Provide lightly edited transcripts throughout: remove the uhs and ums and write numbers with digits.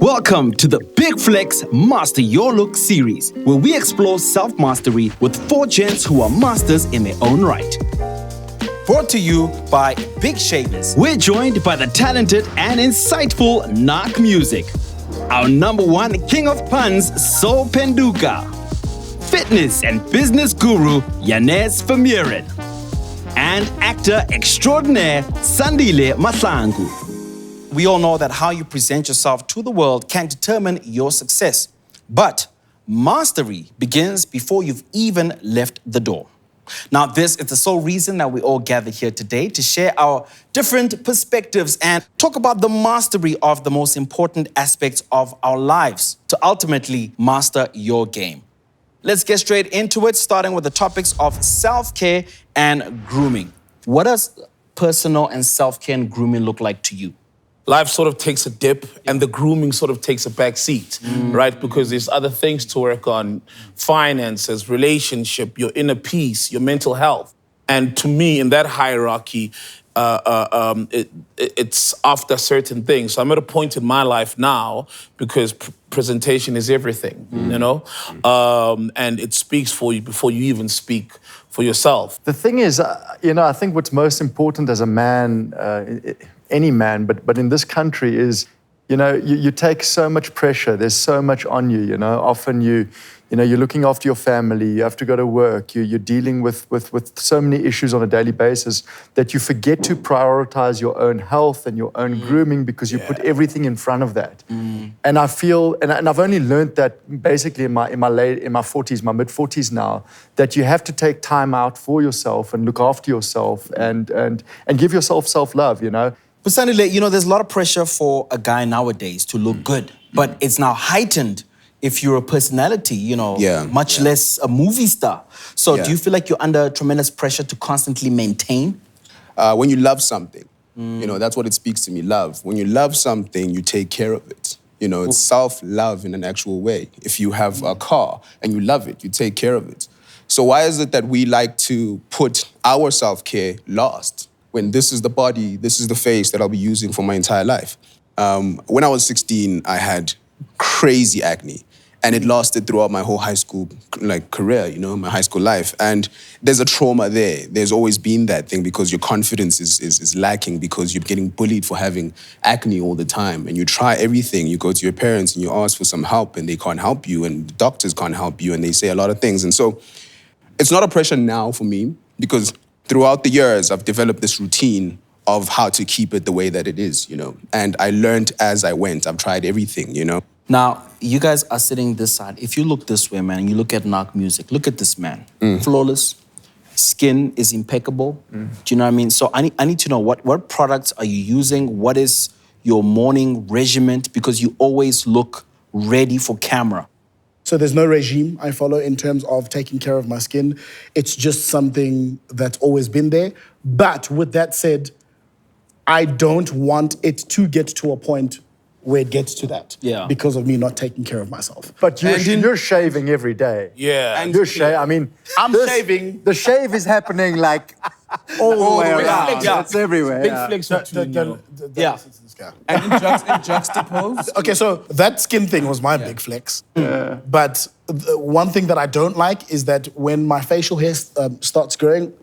Welcome to the BIC Flex Master Your Look series, where we explore self-mastery with 4 gents who are masters in their own right. Brought to you by Big Shavers. We're joined by the talented and insightful Knock Music. Our #1 king of puns, Sol Penduka. Fitness and business guru, Yanez Vermeuren. And actor extraordinaire, Sandile Mahlangu. We all know that how you present yourself to the world can determine your success. But mastery begins before you've even left the door. Now, this is the sole reason that we all gathered here today to share our different perspectives and talk about the mastery of the most important aspects of our lives to ultimately master your game. Let's get straight into it, starting with the topics of self-care and grooming. What does personal and self-care and grooming look like to you? Life sort of takes a dip and the grooming sort of takes a back seat, right? Because there's other things to work on, finances, relationship, your inner peace, your mental health. And to me, in that hierarchy, it's after certain things. So I'm at a point in my life now because presentation is everything, you know? And it speaks for you before you even speak for yourself. The thing is, I think what's most important as a man, any man, but in this country is, you take so much pressure. There's so much on you, Often you're looking after your family. You have to go to work. You're dealing with so many issues on a daily basis that you forget to prioritize your own health and your own grooming because you put everything in front of that. And I feel, and I've only learned that basically in my mid-40s now, that you have to take time out for yourself and look after yourself and give yourself self-love, But Sandile, there's a lot of pressure for a guy nowadays to look good, but it's now heightened if you're a personality, much less a movie star. So do you feel like you're under tremendous pressure to constantly maintain? When you love something, that's what it speaks to me, love. When you love something, you take care of it. It's self-love in an actual way. If you have a car and you love it, you take care of it. So why is it that we like to put our self-care last? When this is the body, this is the face that I'll be using for my entire life. When I was 16, I had crazy acne. And it lasted throughout my whole high school career, my high school life. And there's a trauma there. There's always been that thing because your confidence is lacking because you're getting bullied for having acne all the time. And you try everything. You go to your parents and you ask for some help and they can't help you and the doctors can't help you and they say a lot of things. And so it's not a pressure now for me because throughout the years, I've developed this routine of how to keep it the way that it is, And I learned as I went. I've tried everything, Now, you guys are sitting this side. If you look this way, man, and you look at Knock Music, look at this man. Flawless, skin is impeccable. Do you know what I mean? So I need to know, what products are you using? What is your morning regimen? Because you always look ready for camera. So there's no regime I follow in terms of taking care of my skin. It's just something that's always been there. But with that said, I don't want it to get to a point where it gets to that because of me not taking care of myself. But you're shaving every day. Yeah. And you're shaving. I'm shaving. The shave is happening all the way around. It's everywhere. Big flex between you. And in juxtapose? Okay, so that skin thing was my big flex. But one thing that I don't like is that when my facial hair starts growing,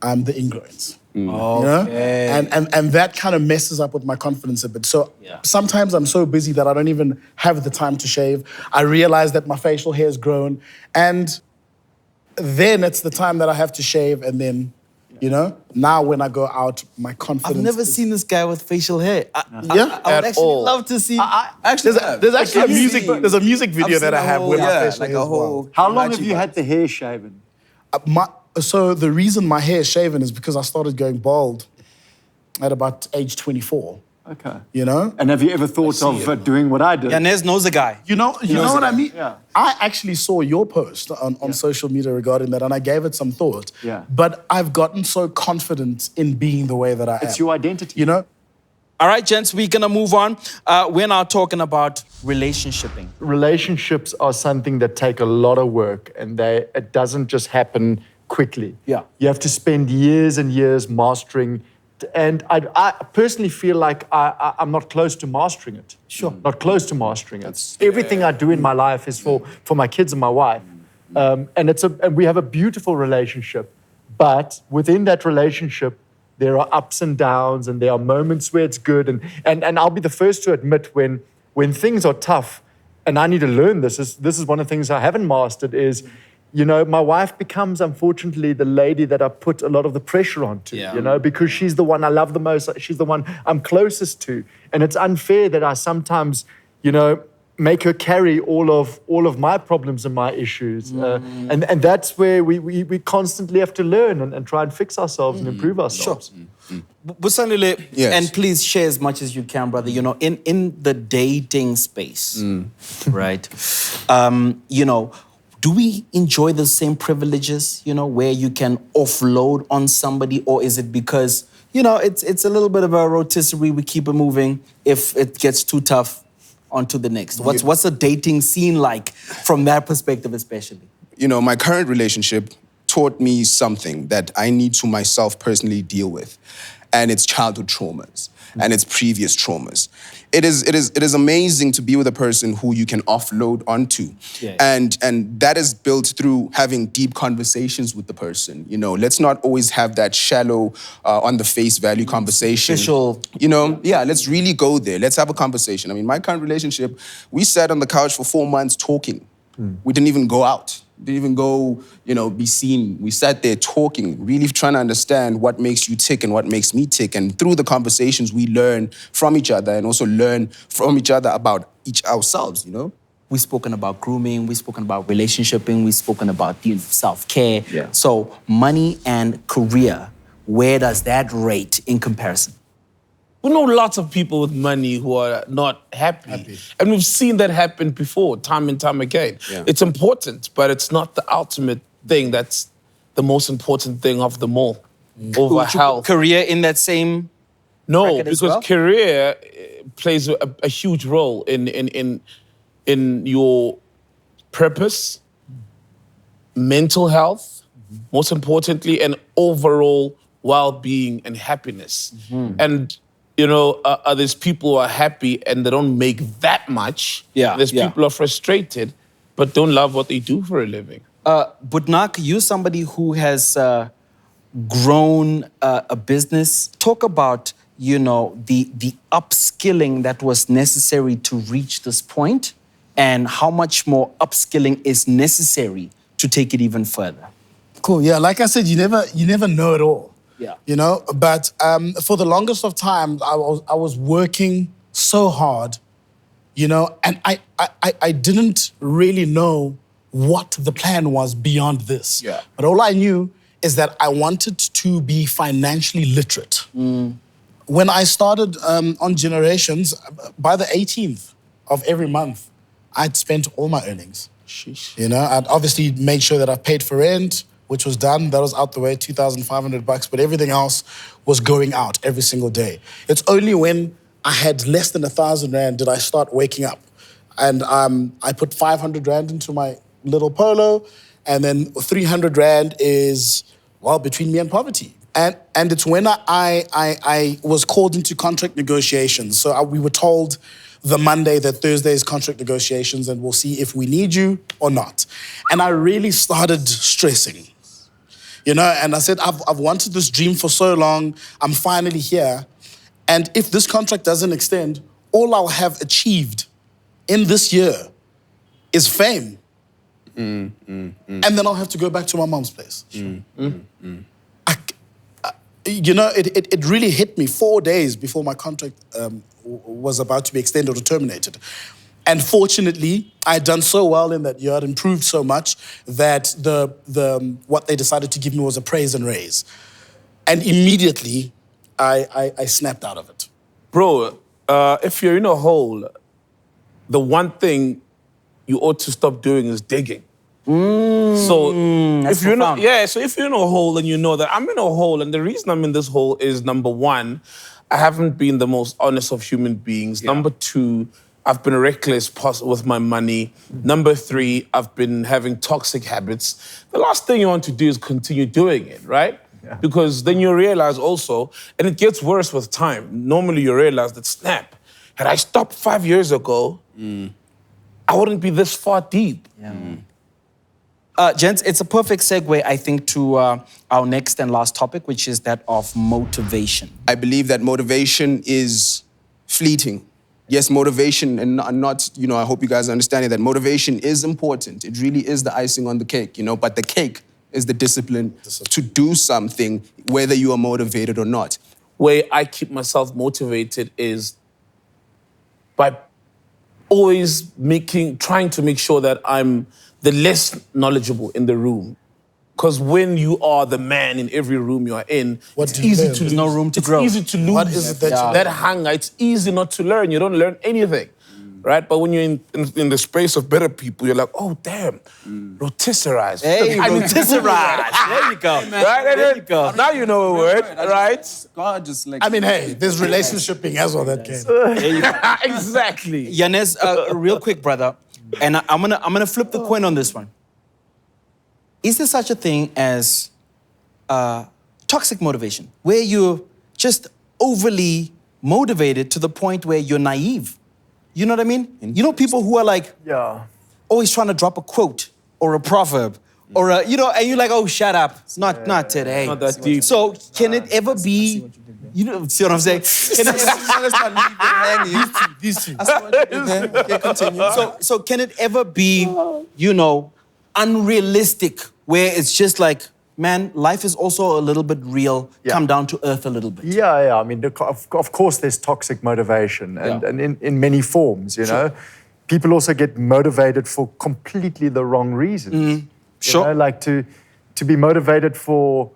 I'm the ingrowns. And that kind of messes up with my confidence a bit. So sometimes I'm so busy that I don't even have the time to shave. I realize that my facial hair has grown, and then it's the time that I have to shave, and then, now when I go out, my confidence. I've never seen this guy with facial hair. I would actually love to see. There's actually there's a music video that I have with my facial hair as well. How long have you had the hair shaven? So the reason my hair is shaven is because I started going bald at about age 24. Okay. And have you ever thought of doing what I did? Yanez knows the guy. You know what I mean? Yeah. I actually saw your post on social media regarding that, and I gave it some thought. Yeah. But I've gotten so confident in being the way that I am. It's your identity. All right, gents, we're going to move on. We're now talking about relationshiping. Relationships are something that take a lot of work, and it doesn't just happen quickly. Yeah. You have to spend years and years mastering And I personally feel like I'm not close to mastering it. Sure. Not close to mastering it. Everything I do in my life is for my kids and my wife. And we have a beautiful relationship. But within that relationship, there are ups and downs, and there are moments where it's good. And I'll be the first to admit when things are tough, and I need to learn this is one of the things I haven't mastered is, my wife becomes, unfortunately, the lady that I put a lot of the pressure onto, because she's the one I love the most. She's the one I'm closest to. And it's unfair that I sometimes, make her carry all of my problems and my issues. And that's where we constantly have to learn and try and fix ourselves and improve ourselves. Sure. Busandile, Yes. and please share as much as you can, brother, in the dating space, right? Do we enjoy the same privileges, where you can offload on somebody, or is it because, it's a little bit of a rotisserie, we keep it moving. If it gets too tough, on to the next. What's the dating scene like from that perspective, especially? My current relationship taught me something that I need to myself personally deal with, and it's childhood traumas and it's previous traumas. It is amazing to be with a person who you can offload onto. Yeah. And that is built through having deep conversations with the person. Let's not always have that shallow, on the face value conversation. Superficial. Let's really go there. Let's have a conversation. I mean, my current relationship, we sat on the couch for 4 months talking. We didn't even go out. Didn't even go, be seen. We sat there talking, really trying to understand what makes you tick and what makes me tick. And through the conversations, we learn from each other and also learn from each other about ourselves, We've spoken about grooming, we've spoken about relationshiping, we've spoken about self-care. Yeah. So money and career, where does that rate in comparison? We know lots of people with money who are not happy. And we've seen that happen before, time and time again. Yeah. It's important, but it's not the ultimate thing. That's the most important thing of them all. Over Would you put health. career in that same No, bracket as because well? career plays a huge role in your purpose, mental health, most importantly, and overall well-being and happiness. And there's people who are happy and they don't make that much. Yeah, There's yeah. people who are frustrated but don't love what they do for a living. Budnak, you're somebody who has grown a business. Talk about, the upskilling that was necessary to reach this point, and how much more upskilling is necessary to take it even further. Cool. Yeah, like I said, you never know it all. Yeah. But for the longest of time, I was working so hard, and I didn't really know what the plan was beyond this. Yeah. But all I knew is that I wanted to be financially literate. When I started on Generations, by the 18th of every month, I'd spent all my earnings. Sheesh. I'd obviously made sure that I paid for rent, which was done. That was out the way, $2,500, but everything else was going out every single day. It's only when I had less than 1,000 Rand did I start waking up. And I put 500 Rand into my little Polo, and then 300 Rand is, between me and poverty. And it's when I was called into contract negotiations. So we were told the Monday that Thursday is contract negotiations and we'll see if we need you or not. And I really started stressing. And I said, I've wanted this dream for so long, I'm finally here. And if this contract doesn't extend, all I'll have achieved in this year is fame. And then I'll have to go back to my mom's place. It really hit me 4 days before my contract was about to be extended or terminated. And fortunately, I had done so well in that year, I'd improved so much that what they decided to give me was a praise and raise. And immediately, I snapped out of it. Bro, if you're in a hole, the one thing you ought to stop doing is digging. So if you're not, so if you're in a hole and you know that I'm in a hole, and the reason I'm in this hole is, number one, I haven't been the most honest of human beings. Number two, I've been reckless with my money. Number three, I've been having toxic habits. The last thing you want to do is continue doing it, right? Because then you realize also, and it gets worse with time. Normally you realize that, snap, had I stopped 5 years ago, I wouldn't be this far deep. Gents, it's a perfect segue, I think, to our next and last topic, which is that of motivation. I believe that motivation is fleeting. Yes, motivation, and not, I hope you guys are understanding that motivation is important. It really is the icing on the cake, but the cake is the discipline to do something, whether you are motivated or not. Way I keep myself motivated is by always trying to make sure that I'm the less knowledgeable in the room. Because when you are the man in every room you are in, it's easy to lose. No room to grow. It's easy to lose. What is it that that hunger? It's easy not to learn. You don't learn anything, right? But when you're in the space of better people, you're like, oh, damn, rotisserized. Hey, rotisserized. There you go. Right? There you go. Now you know a word, right? God just like. I mean, hey, there's relationshiping as well that came. Exactly. Yanez, real quick, brother, and I'm gonna flip the coin on this one. Is there such a thing as toxic motivation, where you're just overly motivated to the point where you're naive? You know what I mean? You know, people who are like, always trying to drop a quote or a proverb or and you're like, oh, shut up. It's not today. Not that deep. So can it ever be, see what I'm saying? These two. Okay, continue. So can it ever be, unrealistic, where it's just like, man, life is also a little bit real, come down to earth a little bit? Yeah. I mean, of course, there's toxic motivation, and in many forms, People also get motivated for completely the wrong reasons. Sure. Like to be motivated for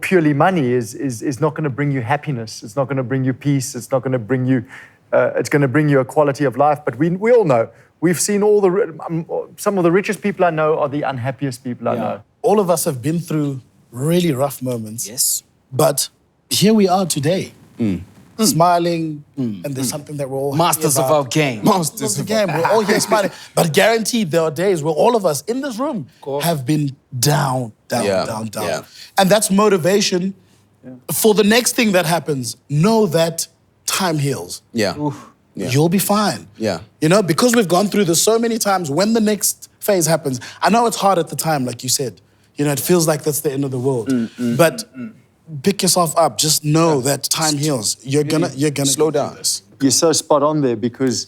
purely money is not going to bring you happiness. It's not going to bring you peace. It's not going to bring you. It's going to bring you a quality of life. But we all know. We've seen some of the richest people I know are the unhappiest people I know. All of us have been through really rough moments. Yes. But here we are today, smiling, and there's something that we're all Masters happy of about. our game. Masters of the game. We're all here smiling. But guaranteed there are days where all of us in this room have been down. Yeah. And that's motivation for the next thing that happens. Know that time heals. Yeah. You'll be fine. Yeah. Because we've gone through this so many times, when the next phase happens, I know it's hard at the time, like you said. It feels like that's the end of the world. But pick yourself up. Just know that time heals. You're gonna slow down. This. You're so spot on there because,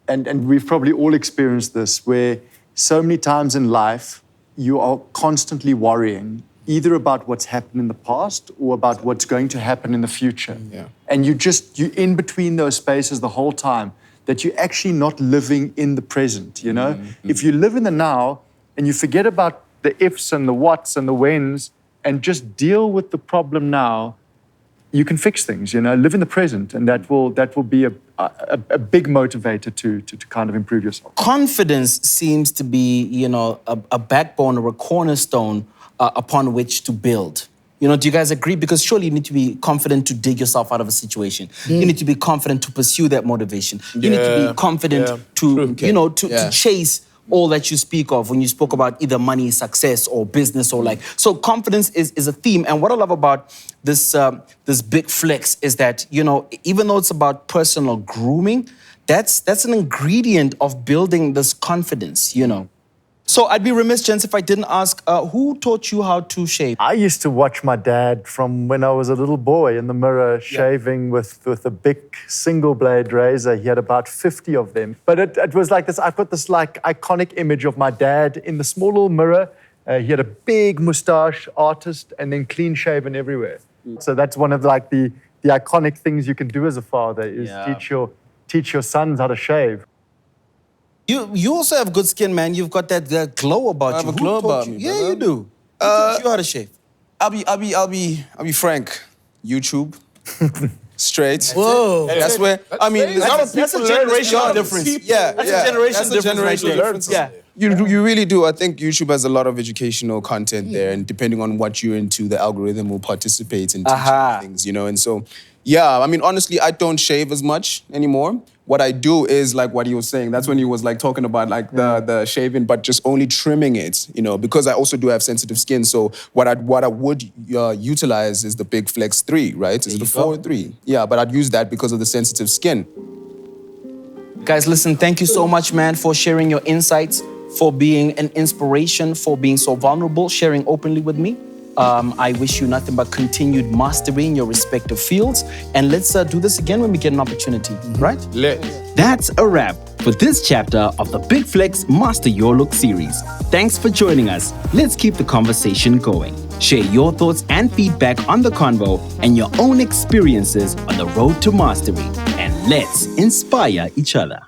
and we've probably all experienced this, where so many times in life you are constantly worrying either about what's happened in the past or about what's going to happen in the future. Yeah. And you're in between those spaces the whole time, that you're actually not living in the present, If you live in the now and you forget about the ifs and the whats and the whens and just deal with the problem now, you can fix things, live in the present, and that will be a big motivator to kind of improve yourself. Confidence seems to be, a backbone or a cornerstone upon which to build. Do you guys agree? Because surely you need to be confident to dig yourself out of a situation. You need to be confident to pursue that motivation. You need to be confident to chase all that you speak of when you spoke about either money, success, or business, or like. So confidence is a theme. And what I love about this BIC Flex is that, even though it's about personal grooming, that's an ingredient of building this confidence, So I'd be remiss, gents, if I didn't ask, who taught you how to shave? I used to watch my dad from when I was a little boy in the mirror shaving with a big single blade razor. He had about 50 of them. But it was like this, I've got this like iconic image of my dad in the small little mirror. He had a big mustache, artist, and then clean shaven everywhere. So that's one of like the iconic things you can do as a father is teach your sons how to shave. You also have good skin, man. You've got that glow about you. I have a glow about me, Yeah, brother. you do. Who taught you how to shave? I'll be frank. YouTube. Straight. Whoa. That's where, That's a generational difference. That's a generational difference. Yeah. You really do. I think YouTube has a lot of educational content there, and depending on what you're into, the algorithm will participate in teaching you things, And so, honestly, I don't shave as much anymore, what I do is like what he was saying. That's when he was like talking about like the shaving, but just only trimming it, you know, because I also do have sensitive skin. So what I would utilize is the BIC Flex 3, right? Is it a 4 or 3? Yeah, but I'd use that because of the sensitive skin. Guys, listen, thank you so much, man, for sharing your insights, for being an inspiration, for being so vulnerable, sharing openly with me. I wish you nothing but continued mastery in your respective fields. And let's do this again when we get an opportunity, right? That's a wrap for this chapter of the BIC Flex Master Your Look series. Thanks for joining us. Let's keep the conversation going. Share your thoughts and feedback on the convo and your own experiences on the road to mastery. And let's inspire each other.